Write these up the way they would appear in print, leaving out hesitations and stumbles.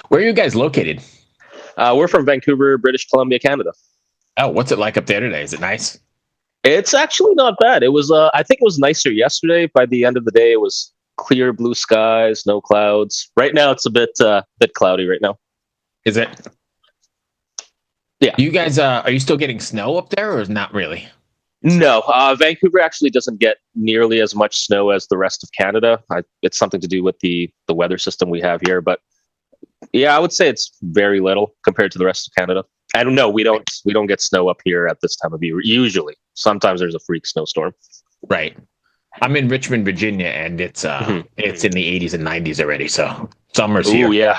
Where are you guys located? We're from Vancouver, British Columbia, Canada. Oh, what's it like up there today? Is it nice? It's actually not bad. It was, I think it was nicer yesterday. By the end of the day, it was clear blue skies, no clouds. Right now, it's a bit cloudy right now. Is it? Yeah. Do you guys are you still getting snow up there, or is not really? No, Vancouver actually doesn't get nearly as much snow as the rest of Canada. It's something to do with the weather system we have here, but yeah, I would say it's very little compared to the rest of Canada. And no, we don't get snow up here at this time of year. Usually, sometimes there's a freak snowstorm. Right. I'm in Richmond, Virginia, and Hmm. it's in the 80s and 90s already, so summer's Ooh, here. yeah.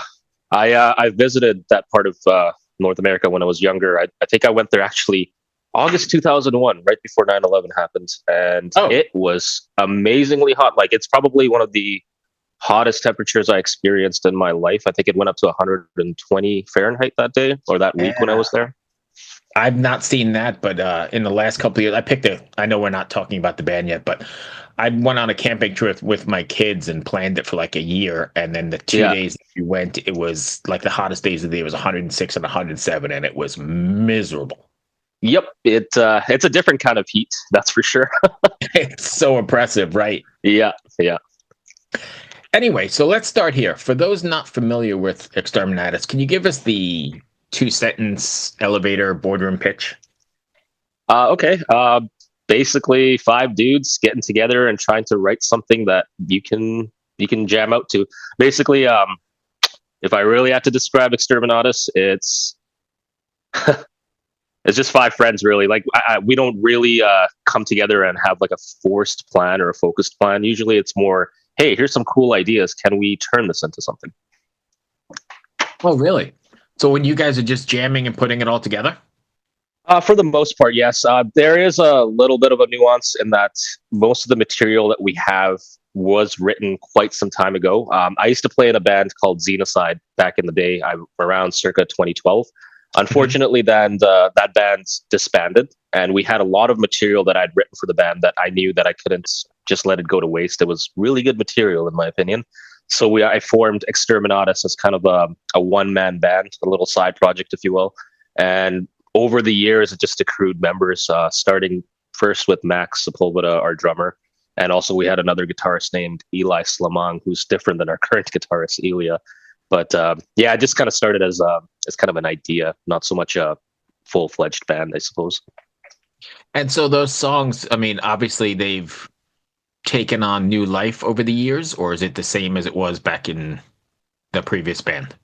I visited that part of North America when I was younger. I think I went there actually August 2001, right before 9/11 happened, and Oh, it was amazingly hot. Like it's probably one of the hottest temperatures I experienced in my life. I think it went up to 120 Fahrenheit that day or that week when I yeah. was there. I've not seen that, but in the last couple of years, I know we're not talking about the band yet, but I went on a camping trip with my kids and planned it for like a year. And then the two Yeah. days that we went, it was like the hottest days of the day was 106 and 107, and it was miserable. Yep. It's a different kind of heat, that's for sure. It's so oppressive, right? Yeah. Yeah. Anyway, so let's start here. For those not familiar with Exterminatus, can you give us the two-sentence elevator boardroom pitch? Okay. Basically, five dudes getting together and trying to write something that you can jam out to. Basically, if I really had to describe Exterminatus, it's just five friends really. Like we don't really come together and have like a forced plan or a focused plan. Usually, it's more, hey, here's some cool ideas. Can we turn this into something? Oh, really? So when you guys are just jamming and putting it all together? For the most part, yes. There is a little bit of a nuance in that most of the material that we have was written quite some time ago. I used to play in a band called Xenocide back in the day, around circa 2012. Mhm. Unfortunately, then that band disbanded, and we had a lot of material that I'd written for the band that I knew that I couldn't just let it go to waste. It was really good material, in my opinion. So I formed Exterminatus as kind of a one man band, a little side project, if you will. And over the years, it just accrued members, starting first with Max Sepulveda, our drummer. And also, we had another guitarist named Eli Slamang, who's different than our current guitarist, Elia. But yeah, it just kind of started as kind of an idea, not so much a full fledged band, I suppose. And so those songs, I mean, obviously they've taken on new life over the years, or is it the same as it was back in the previous band?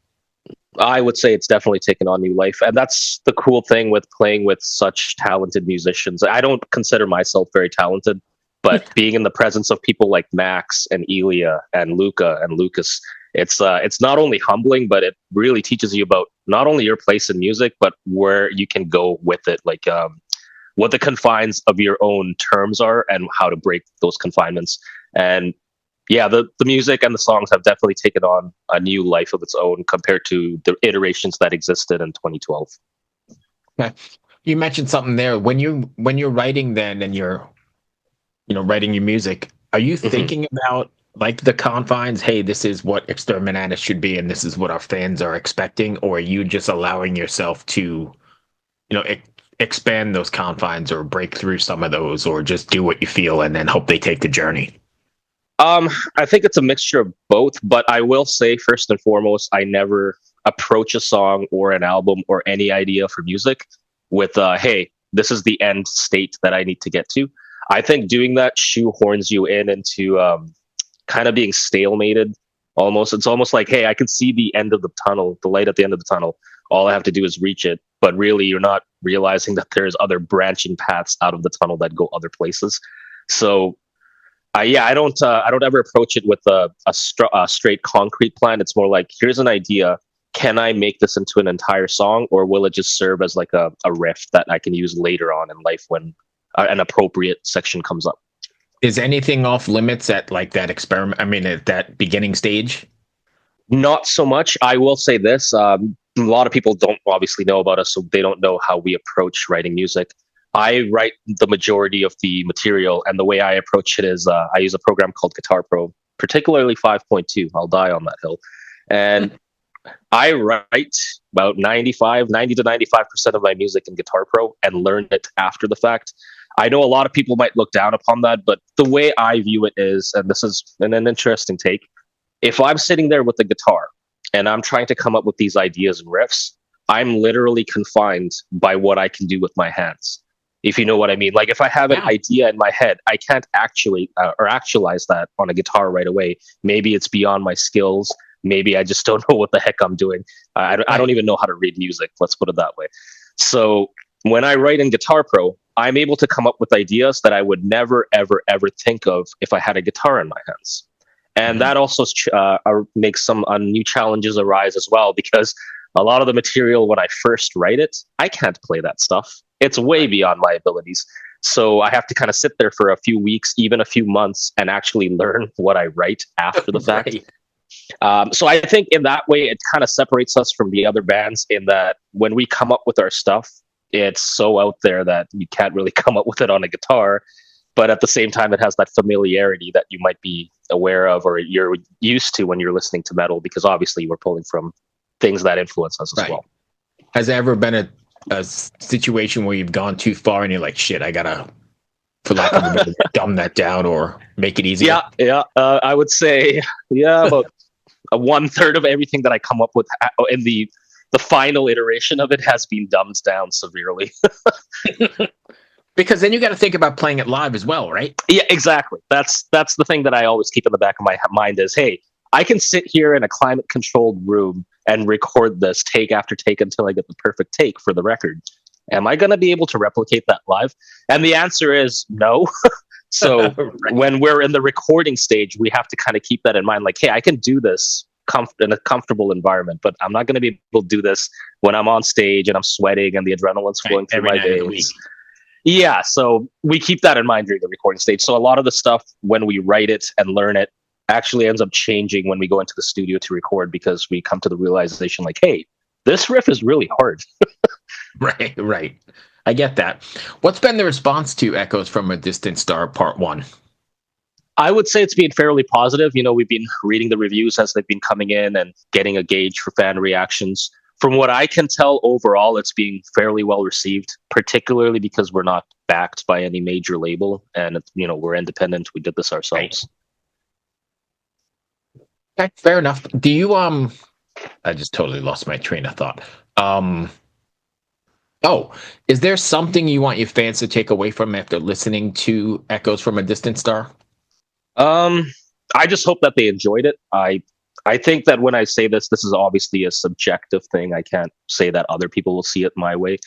I would say it's definitely taken on new life. And that's the cool thing with playing with such talented musicians. I don't consider myself very talented, but being in the presence of people like Max and Elia and Luca and Lucas, it's not only humbling, but it really teaches you about not only your place in music, but where you can go with it. Like what the confines of your own terms are and how to break those confinements. And yeah, the music and the songs have definitely taken on a new life of its own compared to the iterations that existed in 2012. Okay. You mentioned something there. When you're writing then and you're, writing your music, are you Hmm. thinking about like the confines, hey, this is what Exterminatus should be and this is what our fans are expecting, or are you just allowing yourself to, you know, expand those confines or break through some of those or just do what you feel and then hope they take the journey? Um, I think it's a mixture of both, but I will say first and foremost, I never approach a song or an album or any idea for music with hey, this is the end state that I need to get to. I think doing that shoehorns you in into kind of being stalemated almost. It's almost like, hey, I can see the end of the tunnel, the light at the end of the tunnel. All I have to do is reach it. But really, you're not realizing that there's other branching paths out of the tunnel that go other places. So yeah, I don't ever approach it with a straight concrete plan. It's more like, here's an idea. Can I make this into an entire song, or will it just serve as like a riff that I can use later on in life when an appropriate section comes up? Is anything off limits at like that experiment? I mean, at that beginning stage? Not so much. I will say this. A lot of people don't obviously know about us, so they don't know how we approach writing music. I write the majority of the material, and the way I approach it is I use a program called Guitar Pro, particularly 5.2. I'll die on that hill. And I write about 90 to 95% of my music in Guitar Pro and learn it after the fact. I know a lot of people might look down upon that, but the way I view it is, and this is an interesting take, if I'm sitting there with the guitar and I'm trying to come up with these ideas and riffs, I'm literally confined by what I can do with my hands. If you know what I mean. Like if I have an Yeah. idea in my head, I can't actually or actualize that on a guitar right away. Maybe it's beyond my skills. Maybe I just don't know what the heck I'm doing. I don't Right. even know how to read music. Let's put it that way. So when I write in Guitar Pro, I'm able to come up with ideas that I would never, ever, ever think of if I had a guitar in my hands. And Mhm. that also makes some new challenges arise as well, because a lot of the material when I first write it, I can't play that stuff. It's way Right. beyond my abilities. So I have to kind of sit there for a few weeks, even a few months, and actually learn what I write after the fact. Right. So I think in that way, it kind of separates us from the other bands in that when we come up with our stuff, it's so out there that you can't really come up with it on a guitar. But at the same time, it has that familiarity that you might be aware of or you're used to when you're listening to metal, because obviously we're pulling from things that influence us as Right. well. Has there ever been a situation where you've gone too far and you're like, shit, I gotta, for lack of a better word, dumb that down or make it easier? Yeah. I would say, yeah, about a one third of everything that I come up with in the final iteration of it has been dumbed down severely. Because then you got to think about playing it live as well, right? Yeah, exactly. That's the thing that I always keep in the back of my mind is, hey, I can sit here in a climate controlled room and record this take after take until I get the perfect take for the record. Am I going to be able to replicate that live? And the answer is no. So Right. when we're in the recording stage, we have to kind of keep that in mind. Like, hey, I can do this in a comfortable environment, but I'm not going to be able to do this when I'm on stage and I'm sweating and the adrenaline's flowing through Every my night of the week. veins. Yeah, so we keep that in mind during the recording stage. So a lot of the stuff when we write it and learn it actually ends up changing when we go into the studio to record, because we come to the realization like, hey, this riff is really hard. Right, right. I get that. What's been the response to Echoes from a Distant Star Part 1? I would say it's been fairly positive. You know, we've been reading the reviews as they've been coming in and getting a gauge for fan reactions. From what I can tell, overall, it's being fairly well received, particularly because we're not backed by any major label and, you know, we're independent. We did this ourselves. Okay, fair enough. Do you I just totally lost my train of thought. Oh, is there something you want your fans to take away from after listening to Echoes from a Distant Star? I just hope that they enjoyed it. I think that when I say this, this is obviously a subjective thing. I can't say that other people will see it my way.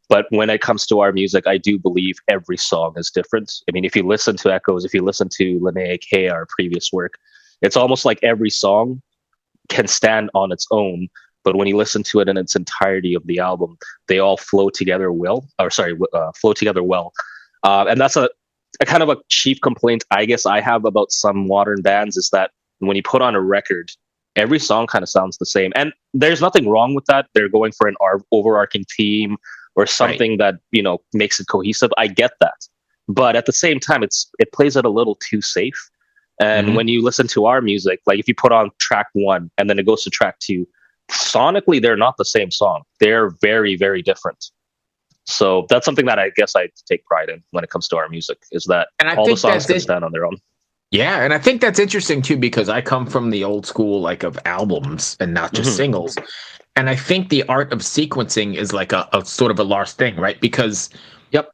But when it comes to our music, I do believe every song is different. I mean, if you listen to Echoes, if you listen to Linnea K, our previous work, it's almost like every song can stand on its own. But when you listen to it in its entirety of the album, they all flow together well. Flow together well. And that's a kind of a chief complaint I guess I have about some modern bands is that when you put on a record, every song kind of sounds the same. And there's nothing wrong with that. They're going for an overarching theme or something that, you know, makes it cohesive. I get that. But at the same time, it plays it a little too safe. And when you listen to our music, like if you put on track 1 and then it goes to track 2, sonically, they're not the same song. They're very, very different. So that's something that I guess I take pride in when it comes to our music, is that And I all the think songs that's can it. stand on their own. Yeah, and I think that's interesting too because I come from the old school like of albums and not just singles. And I think the art of sequencing is like a sort of a lost thing, right? Because Yep.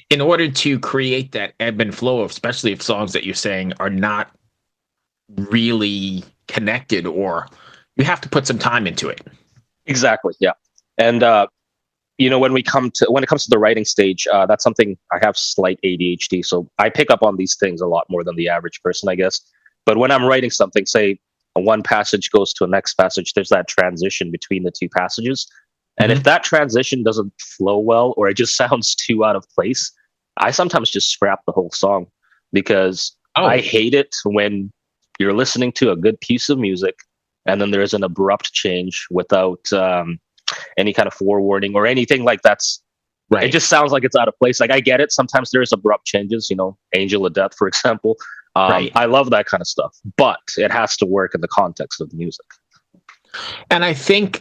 in order to create that ebb and flow, especially if songs that you're saying are not really connected, or you have to put some time into it. Exactly. Yeah. And you know, when it comes to the writing stage, that's something I have slight ADHD, so I pick up on these things a lot more than the average person, I guess. But when I'm writing something, say one passage goes to a next passage, there's that transition between the two passages. And if that transition doesn't flow well, or it just sounds too out of place, I sometimes just scrap the whole song, because I hate it when you're listening to a good piece of music and then there's an abrupt change without any kind of forewarning or anything like that's Right. It just sounds like it's out of place. Like, I get it. Sometimes there's abrupt changes, you know, Angel of Death, for example. Right. I love that kind of stuff, but it has to work in the context of the music. And I think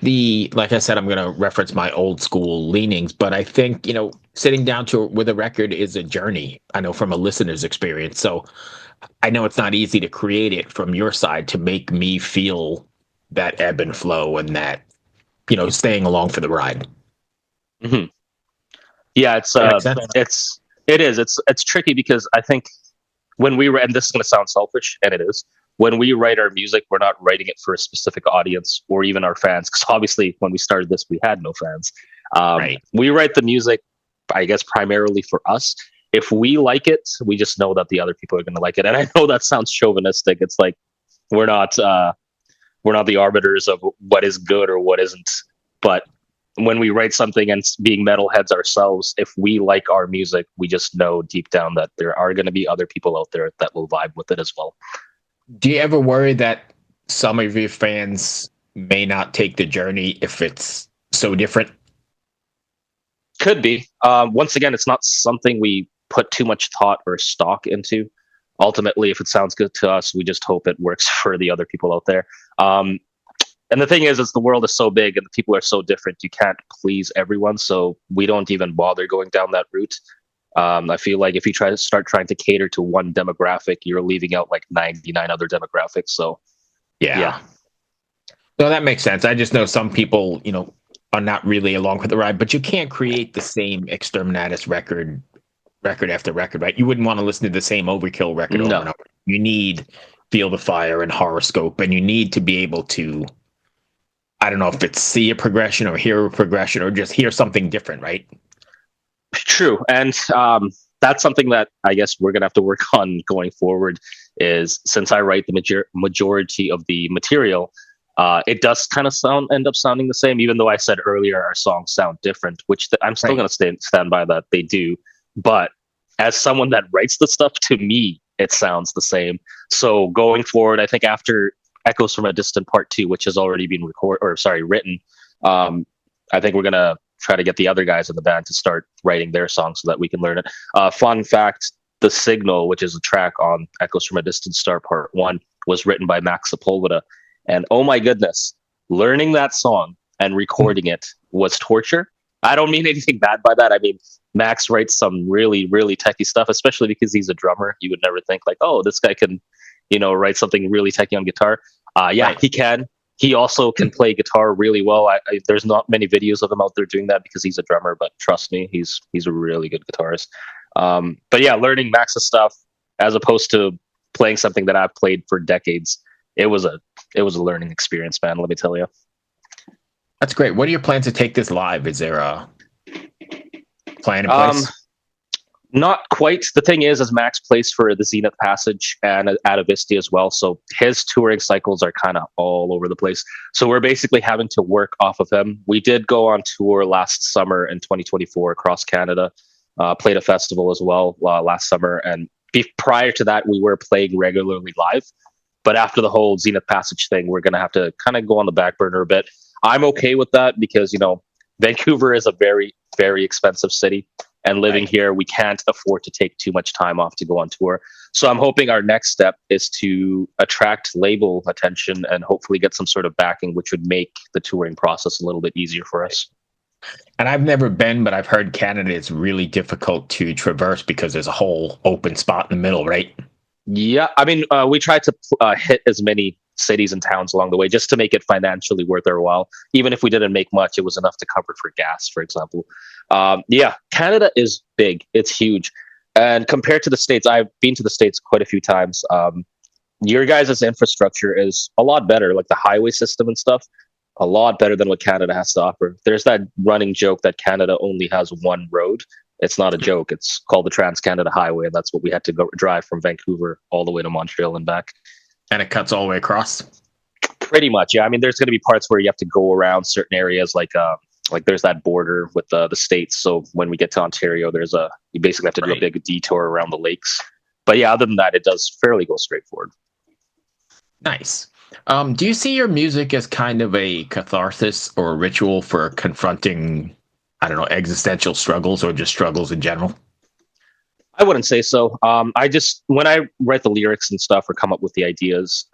like I said, I'm going to reference my old school leanings, but I think, sitting down to with a record is a journey. I know from a listener's experience. So I know it's not easy to create it from your side to make me feel that ebb and flow and that, staying along for the ride. Hmm. Yeah, That makes sense. it's tricky because I think when we and this is going to sound selfish, and it is. When we write our music, we're not writing it for a specific audience or even our fans, because obviously when we started this, we had no fans. Right. We write the music, I guess, primarily for us. If we like it, we just know that the other people are going to like it. And I know that sounds chauvinistic. It's like we're not we're not the arbiters of what is good or what isn't. But when we write something and being metalheads ourselves, if we like our music, we just know deep down that there are going to be other people out there that will vibe with it as well. Do you ever worry that some of your fans may not take the journey if it's so different? Could be. Once again, it's not something we put too much thought or stock into. Ultimately, if it sounds good to us, we just hope it works for the other people out there. And the thing is the world is so big and the people are so different. You can't please everyone, so we don't even bother going down that route. I feel like if you trying to cater to one demographic, you're leaving out like 99 other demographics. So Yeah. yeah. No, that makes sense. I just know some people, are not really along for the ride, but you can't create the same Exterminatus record after record, right? You wouldn't want to listen to the same Overkill record over and No. over. You need Feel the Fire and Horoscope, and you need to be able to, I don't know if it's see a progression or hear a progression or just hear something different, right? True. And that's something that I guess we're gonna have to work on going forward. Is since I write the majority of the material, it does kind of end up sounding the same, even though I said earlier our songs sound different, which I'm still Right. going to stand by that they do. But as someone that writes the stuff, to me, it sounds the same. So going forward, I think after Echoes from a Distant Part II, which has already been written, um, I think we're going to try to get the other guys in the band to start writing their songs so that we can learn it. Fun fact, The Signal, which is a track on Echoes from a Distant Star Part 1, was written by Max Sepulveda. And oh my goodness, learning that song and recording it was torture. I don't mean anything bad by that. I mean, Max writes some really, really techie stuff, especially because he's a drummer. You would never think like, oh, this guy can, write something really techie on guitar. Yeah, Right. he can. He also can play guitar really well. There's not many videos of him out there doing that because he's a drummer, but trust me, he's a really good guitarist. But yeah, learning Max's stuff as opposed to playing something that I've played for decades, it was a learning experience, man. Let me tell you. That's great. What are your plans to take this live? Is there a plan in Um, place? Not quite. The thing is Max plays for the Zenith Passage and Atavisti as well, so his touring cycles are kind of all over the place. So we're basically having to work off of him. We did go on tour last summer in 2024 across Canada, played a festival as well last summer, and prior to that, we were playing regularly live. But after the whole Zenith Passage thing, we're going to have to kind of go on the back burner a bit. I'm okay with that because, Vancouver is a very, very expensive city. And living Right. here, we can't afford to take too much time off to go on tour. So I'm hoping our next step is to attract label attention and hopefully get some sort of backing, which would make the touring process a little bit easier for us. And I've never been, but I've heard Canada is really difficult to traverse because there's a whole open spot in the middle, right? Yeah, I mean, we tried to hit as many cities and towns along the way just to make it financially worth our while. Even if we didn't make much, it was enough to cover for gas, for example. Yeah, Canada is big; it's huge, and compared to the states, I've been to the states quite a few times. Your guys' infrastructure is a lot better, like the highway system and stuff, a lot better than what Canada has to offer. There's that running joke that Canada only has one road. It's not a joke. It's called the Trans Canada Highway, and that's what we had to go drive from Vancouver all the way to Montreal and back. And it cuts all the way across. Pretty much, yeah. I mean, there's going to be parts where you have to go around certain areas, like there's that border with the states. So when we get to Ontario, you basically have to do a Right. big detour around the lakes. But yeah, other than that, it does fairly go straightforward. Nice. Do you see your music as kind of a catharsis or a ritual for confronting, I don't know, existential struggles or just struggles in general? I wouldn't say so. I just when I write the lyrics and stuff or come up with the ideas,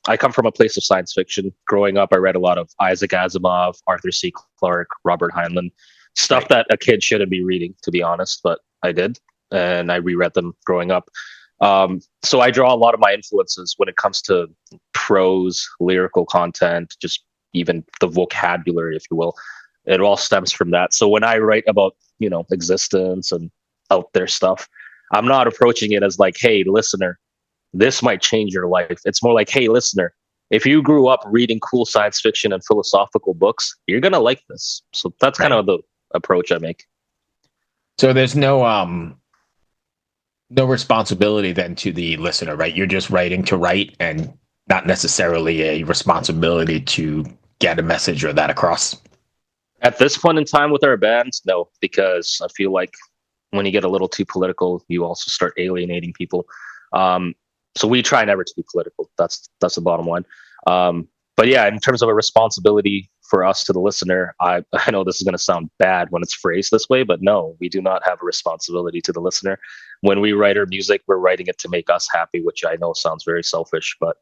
I come from a place of science fiction. Growing up, I read a lot of Isaac Asimov, Arthur C. Clarke, Robert Heinlein, stuff Right. that a kid shouldn't be reading, to be honest. But I did, and I reread them growing up. So I draw a lot of my influences when it comes to prose, lyrical content, just even the vocabulary, if you will. It all stems from that. So when I write about existence and out there stuff, I'm not approaching it as like, hey, listener, this might change your life. It's more like, hey, listener, if you grew up reading cool science fiction and philosophical books, you're gonna like this. So that's kind Right. of the approach I make. So there's no responsibility then to the listener, right? You're just writing to write and not necessarily a responsibility to get a message or that across. At this point in time with our bands, no, because I feel like when you get a little too political, you also start alienating people. Um, so we try never to be political. That's the bottom line. But yeah, in terms of a responsibility for us to the listener, I know this is going to sound bad when it's phrased this way, but no, we do not have a responsibility to the listener. When we write our music, we're writing it to make us happy, which I know sounds very selfish, but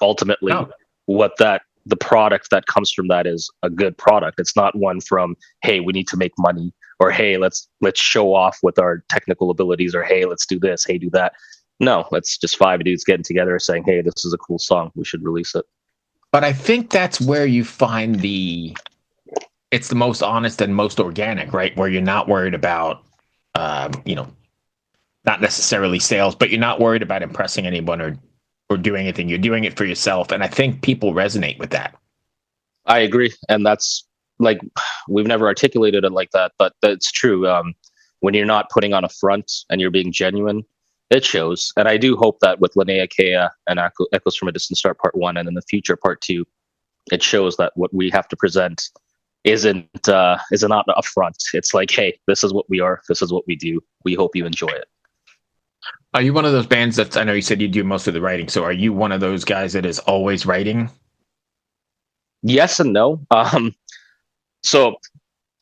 ultimately, No. what that the product that comes from that is a good product. It's not one from, hey, we need to make money, or hey, let's show off with our technical abilities, or hey, let's do this, hey, do that. No, it's just five dudes getting together saying, hey, this is a cool song, we should release it. But I think that's where you find it's the most honest and most organic, right? Where you're not worried about, you know, not necessarily sales, but you're not worried about impressing anyone or doing anything. You're doing it for yourself. And I think people resonate with that. I agree, and that's like we've never articulated it like that, but that's true. When you're not putting on a front and you're being genuine, it shows. And I do hope that with Linnea Kea and Echoes from a Distant Star Part One, and in the future Part Two, it shows that what we have to present is not a front. It's like, hey, this is what we are. This is what we do. We hope you enjoy it. Are you one of those bands that I know you said you do most of the writing? So are you one of those guys that is always writing? Yes and no. So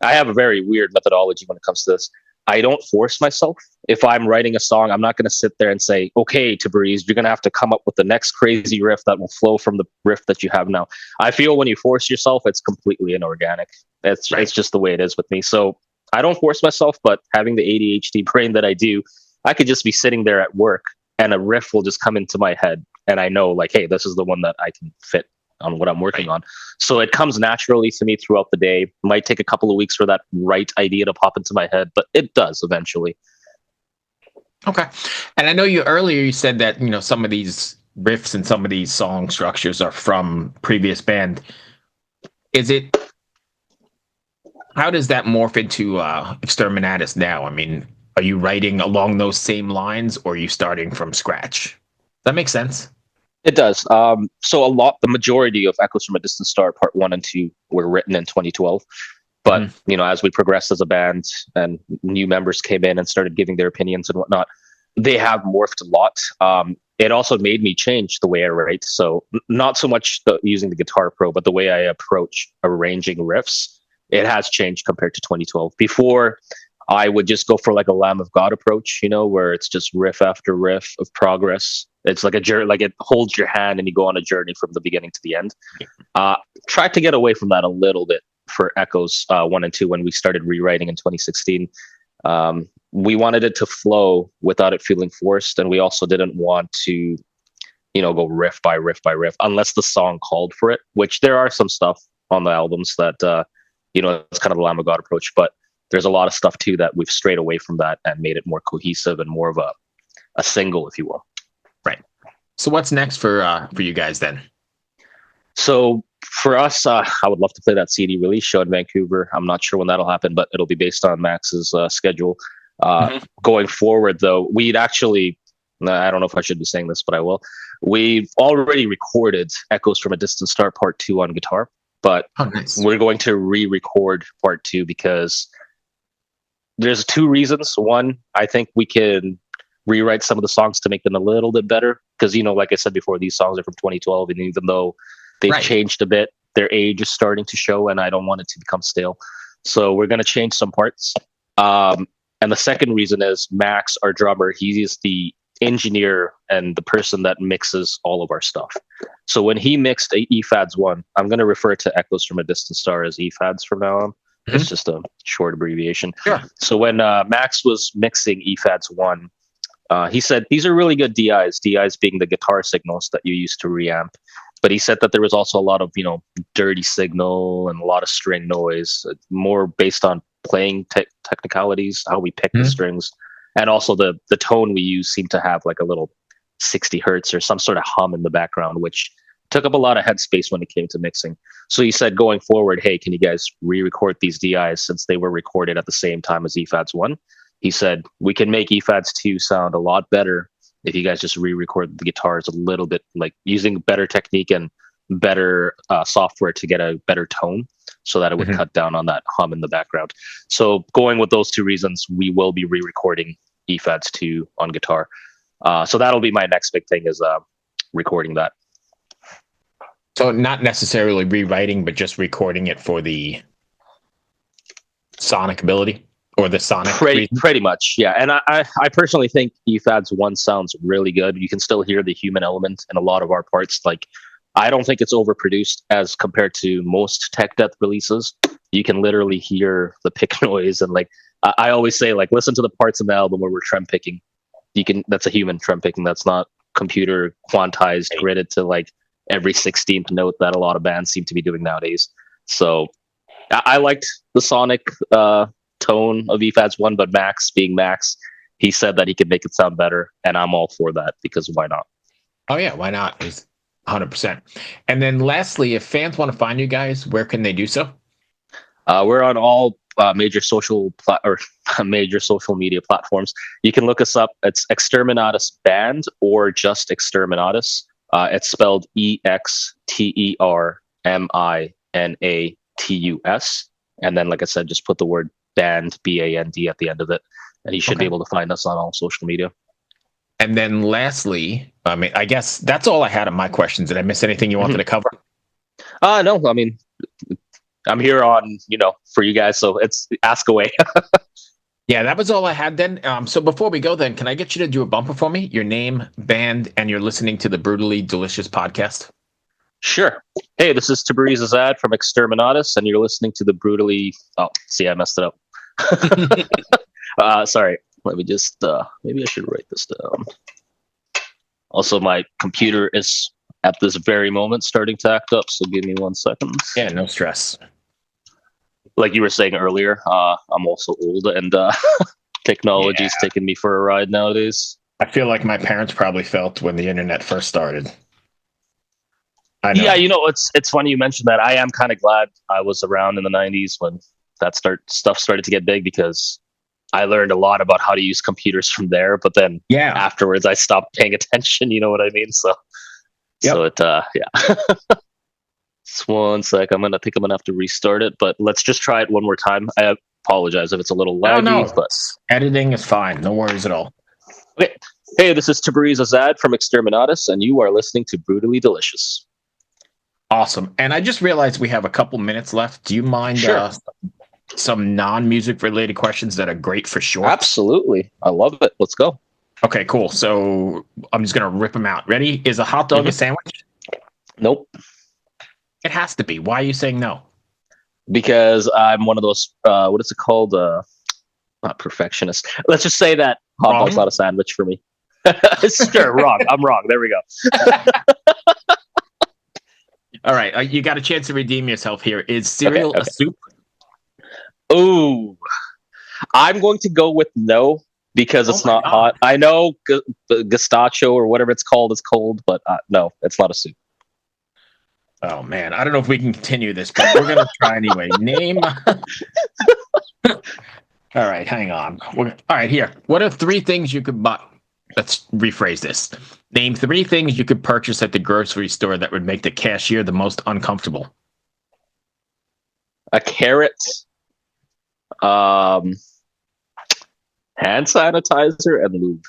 I have a very weird methodology when it comes to this. I don't force myself. If I'm writing a song, I'm not going to sit there and say, okay, Tabreez, you're going to have to come up with the next crazy riff that will flow from the riff that you have now. I feel when you force yourself, it's completely inorganic. It's Right. just the way it is with me. So I don't force myself, but having the ADHD brain that I do, I could just be sitting there at work and a riff will just come into my head. And I know, like, hey, this is the one that I can fit on what I'm working Right. on. So it comes naturally to me throughout the day. Might take a couple of weeks for that right idea to pop into my head, but it does eventually. Okay. And I know you earlier you said that, some of these riffs and some of these song structures are from previous band. Is it How does that morph into Exterminatus now? I mean, are you writing along those same lines or are you starting from scratch? That makes sense. It does. So the majority of Echoes from a Distant Star Part One and Two were written in 2012. But Mhm. as we progressed as a band and new members came in and started giving their opinions and whatnot, they have morphed a lot. It also made me change the way I write. So not so much using the Guitar Pro, but the way I approach arranging riffs, it has changed compared to 2012. Before, I would just go for like a Lamb of God approach, where it's just riff after riff of progress. It's like a journey, like it holds your hand and you go on a journey from the beginning to the end. Uh, Tried to get away from that a little bit for Echoes 1 and 2 when we started rewriting in 2016. We wanted it to flow without it feeling forced, and we also didn't want to, go riff by riff by riff unless the song called for it. Which there are some stuff on the albums that it's kind of the Lamb of God approach, but there's a lot of stuff too that we've strayed away from that and made it more cohesive and more of a single, if you will. Right. So what's next for you guys then? So for us, I would love to play that CD release show in Vancouver. I'm not sure when that'll happen, but it'll be based on Max's schedule. Mhm. Going forward, though, we'd actually, I don't know if I should be saying this, but I will. We've already recorded Echoes from a Distant Star Part 2 on guitar, but Oh, nice. we're going to re-record Part 2 because there's two reasons. One, I think we can rewrite some of the songs to make them a little bit better because, like I said before, these songs are from 2012, and even though they've Right. changed a bit, their age is starting to show, and I don't want it to become stale. So we're going to change some parts. Um, And the second reason is Max, our drummer, he is the engineer and the person that mixes all of our stuff. So when he mixed EFADS 1, I'm going to refer to Echoes from a Distant Star as EFADS from now on. It's just a short abbreviation. Sure. So when Max was mixing EFADS 1, he said, these are really good DIs being the guitar signals that you use to reamp. But he said that there was also a lot of, dirty signal and a lot of string noise, more based on playing technicalities, how we pick the strings. And also the tone we use seemed to have like a little 60 hertz or some sort of hum in the background, which took up a lot of headspace when it came to mixing. So he said, going forward, hey, can you guys re-record these DIs since they were recorded at the same time as EFADS 1? He said, we can make EFADS 2 sound a lot better if you guys just re-record the guitars a little bit, like using better technique and better software to get a better tone so that it would cut down on that hum in the background. So going with those two reasons, we will be re-recording EFADS 2 on guitar. So that'll be my next big thing is recording that. So not necessarily rewriting, but just recording it for the sonic ability or the sonic. Pretty much, yeah. And I personally think EFADS 1 sounds really good. You can still hear the human element in a lot of our parts. Like, I don't think it's overproduced as compared to most tech death releases. You can literally hear the pick noise, and like I always say, like, listen to the parts of the album where we're trem picking. That's a human trem picking. That's not computer quantized, gridded to like every 16th note that a lot of bands seem to be doing nowadays. So I liked the sonic tone of EFADS 1, but Max, being Max, he said that he could make it sound better, and I'm all for that because why not? Oh yeah, why not? It's 100%. And then lastly, if fans want to find you guys, where can they do so? We're on all major social media platforms. You can look us up. It's Exterminatus Band or just Exterminatus. It's spelled EXTERMINATUS. And then, like I said, just put the word band, BAND, at the end of it. And you should be able to find us on all social media. And then lastly, I mean, I guess that's all I had on my questions. Did I miss anything you wanted to cover? No, I mean, I'm here on, for you guys. So it's ask away. Yeah, that was all I had then. So before we go then, can I get you to do a bumper for me? Your name, band, and you're listening to the Brutally Delicious podcast? Sure. Hey, this is Tabreez Azad from Exterminatus, and you're listening to the Brutally... Oh, see, I messed it up. Sorry. Let me just... maybe I should write this down. Also, my computer is, at this very moment, starting to act up, so give me 1 second. Yeah, no stress. Like you were saying earlier, I'm also old, and technology's taking me for a ride nowadays. I feel like my parents probably felt when the internet first started. I know. Yeah, it's funny you mentioned that. I am kind of glad I was around in the 90s when that stuff started to get big, because I learned a lot about how to use computers from there. But then afterwards, I stopped paying attention. You know what I mean? So, yeah. Just 1 sec. I think I'm gonna have to restart it. But let's just try it one more time. I apologize if it's a little laggy. No. But editing is fine. No worries at all. Okay. Hey, this is Tabreez Azad from Exterminatus, and you are listening to Brutally Delicious. Awesome. And I just realized we have a couple minutes left. Do you mind some non-music related questions that are great for sure? Absolutely. I love it. Let's go. Okay, cool. So I'm just going to rip them out. Ready? Is a hot dog a sandwich? Nope. It has to be. Why are you saying no? Because I'm one of those, what is it called? Not perfectionist. Let's just say that hot dog's not a sandwich for me. Sure, wrong. I'm wrong. There we go. All right, you got a chance to redeem yourself here. Is cereal a soup? Ooh, I'm going to go with no, because it's not hot. I know gazpacho or whatever it's called is cold, but no, it's not a soup. Oh man, I don't know if we can continue this, but we're gonna try anyway. Name. All right, hang on. All right, here. What are 3 things you could buy? Let's rephrase this. Name 3 things you could purchase at the grocery store that would make the cashier the most uncomfortable. A carrot, hand sanitizer, and lube.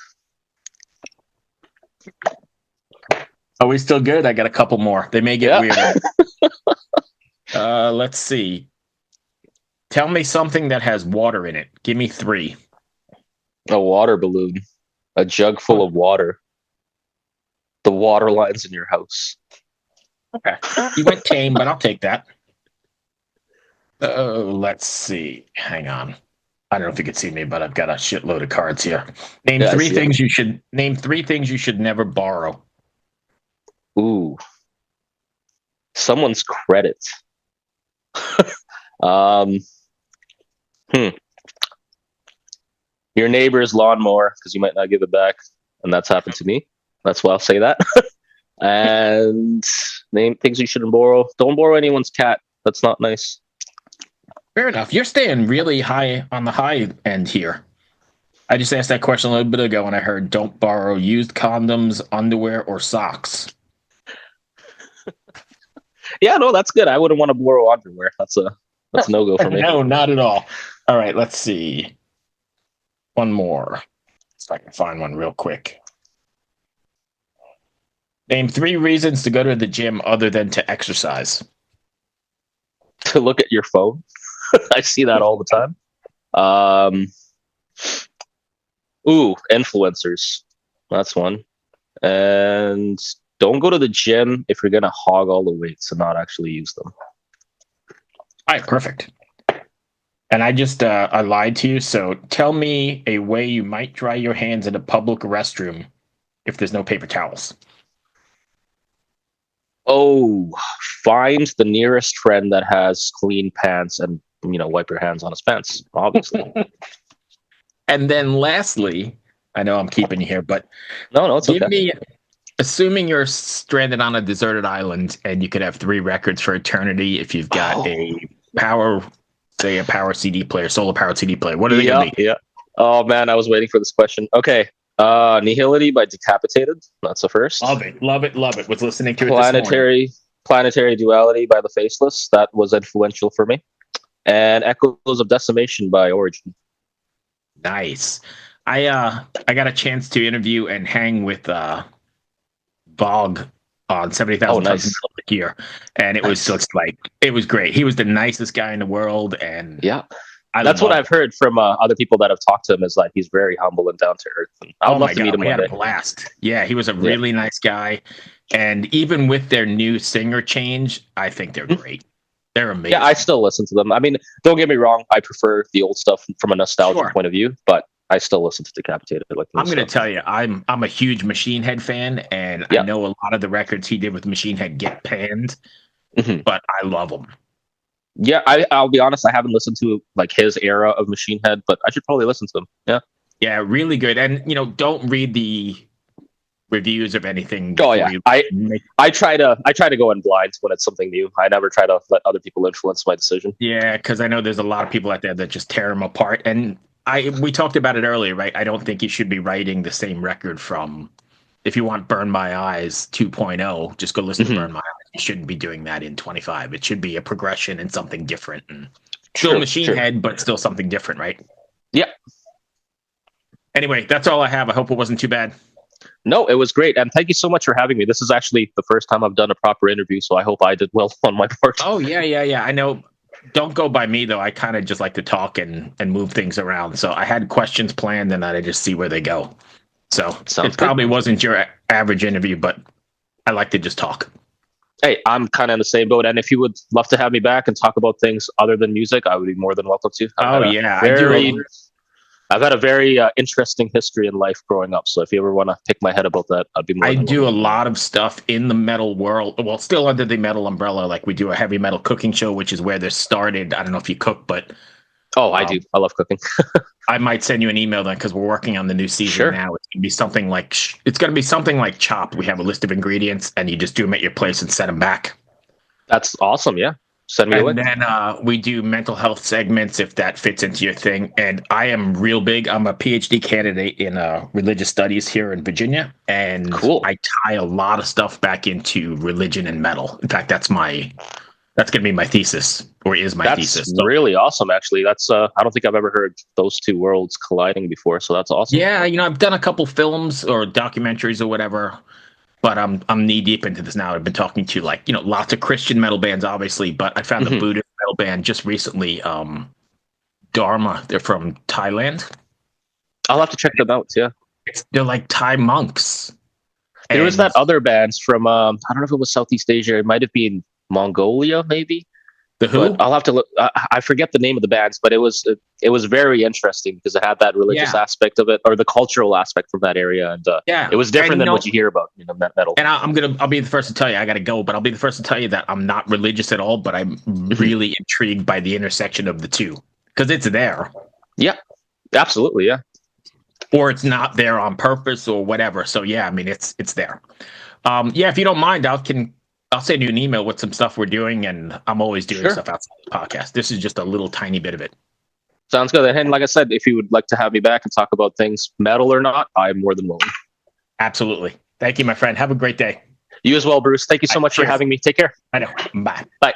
Are we still good? I got a couple more. They may get weird. Let's see. Tell me something that has water in it. Give me 3. A water balloon. A jug full of water. The water lines in your house. Okay. You went tame, but I'll take that. Let's see. Hang on. I don't know if you can see me, but I've got a shitload of cards here. Yeah, I see it. Name three things you should never borrow. Ooh. Someone's credit. um, hmm. Your neighbor's lawnmower, because you might not give it back. And that's happened to me. That's why I'll say that. And name things you shouldn't borrow. Don't borrow anyone's cat. That's not nice. Fair enough. You're staying really high on the high end here. I just asked that question a little bit ago and I heard don't borrow used condoms, underwear, or socks. Yeah, no, that's good. I wouldn't want to borrow underwear. That's a no go for me. No, not at all. All right, let's see. One more. So I can find one real quick. Name three reasons to go to the gym other than to exercise. To look at your phone. I see that all the time. Influencers. That's one. And don't go to the gym if you're going to hog all the weights and not actually use them. All right, perfect. And I lied to you. So tell me a way you might dry your hands in a public restroom if there's no paper towels. Oh, find the nearest friend that has clean pants and, wipe your hands on his pants, obviously. And then lastly, I know I'm keeping you here, but no, it's okay. me, assuming you're stranded on a deserted island and you could have 3 records for eternity if you've got a power CD player, solar powered CD player, what are they going to be? Yeah. Oh, man, I was waiting for this question. Okay. Nihility by Decapitated. That's the first. Love it. Was listening to it Planetary Duality by The Faceless. That was influential for me. And Echoes of Decimation by Origin. Nice. I got a chance to interview and hang with Bog on 70,000 Tons here, and it was just like it was great. He was the nicest guy in the world, and that's what I've heard from other people that have talked to him. Is like he's very humble and down to earth. I would love to meet him. We had a blast. Yeah, he was a really nice guy, and even with their new singer change, I think they're great. They're amazing. Yeah, I still listen to them. I mean, don't get me wrong. I prefer the old stuff from a nostalgic point of view, but I still listen to Decapitated. I'm going to tell you, I'm a huge Machine Head fan, and I know a lot of the records he did with Machine Head get panned, but I love them. Yeah, I'll be honest. I haven't listened to like his era of Machine Head, but I should probably listen to them. Yeah, really good. And don't read the reviews of anything. Oh yeah, I try to go in blind when it's something new. I never try to let other people influence my decision. Yeah, because I know there's a lot of people out there that just tear them apart. And we talked about it earlier, right? I don't think you should be writing the same record from. If you want Burn My Eyes 2.0, just go listen to Burn My Eyes. You shouldn't be doing that in 25. It should be a progression and something different. And still Machine Head, but still something different, right? Yeah. Anyway, that's all I have. I hope it wasn't too bad. No, it was great. And thank you so much for having me. This is actually the first time I've done a proper interview, so I hope I did well on my part. Oh, yeah. I know. Don't go by me, though. I kind of just like to talk and move things around. So I had questions planned, and I just see where they go. So it probably wasn't your average interview, but I like to just talk. Hey, I'm kind of in the same boat. And if you would love to have me back and talk about things other than music, I would be more than welcome to. I've had a very interesting history in life growing up. So if you ever want to pick my head about that, I'd be more than welcome. I do a lot of stuff in the metal world. Well, still under the metal umbrella. Like we do a heavy metal cooking show, which is where this started. I don't know if you cook, but... Oh, I do. I love cooking. I might send you an email then because we're working on the new season now. It's going to be something like Chopped. We have a list of ingredients and you just do them at your place and set them back. That's awesome. Yeah. Send me a link. And then we do mental health segments if that fits into your thing. And I am real big. I'm a PhD candidate in religious studies here in Virginia. And I tie a lot of stuff back into religion and metal. In fact, that's going to be my thesis, or is my thesis. That's really awesome, actually. That's I don't think I've ever heard those two worlds colliding before, so that's awesome. Yeah, I've done a couple films or documentaries or whatever, but I'm knee deep into this now. I've been talking to lots of Christian metal bands, obviously, but I found a Buddhist metal band just recently, Dharma. They're from Thailand. I'll have to check them out. Yeah, They're like Thai monks. there was And that other bands from I don't know if it was Southeast Asia. It might have been Mongolia, maybe. the But who? I'll have to look. I forget the name of the bands, but it was very interesting because it had that religious Yeah, aspect of it, or the cultural aspect from that area, and it yeah. was And different than what you hear about metal. and I'll be the first to tell you I gotta go, but I'll be the first to tell you that I'm not religious at all, but I'm Mhm. really intrigued by the intersection of the two because it's there, Yeah, absolutely. Yeah, or it's not there on purpose or whatever. So yeah, I mean it's there. Yeah, if you don't mind, I'll send you an email with some stuff we're doing, and I'm always doing sure. stuff outside the podcast. This is just a little tiny bit of it. Sounds good. And like I said, if you would like to have me back and talk about things metal or not, I'm more than willing. Absolutely. Thank you, my friend. Have a great day. You as well, Bruce. Thank you All so right, much for cheers. having me. Take care. I know. Bye. Bye.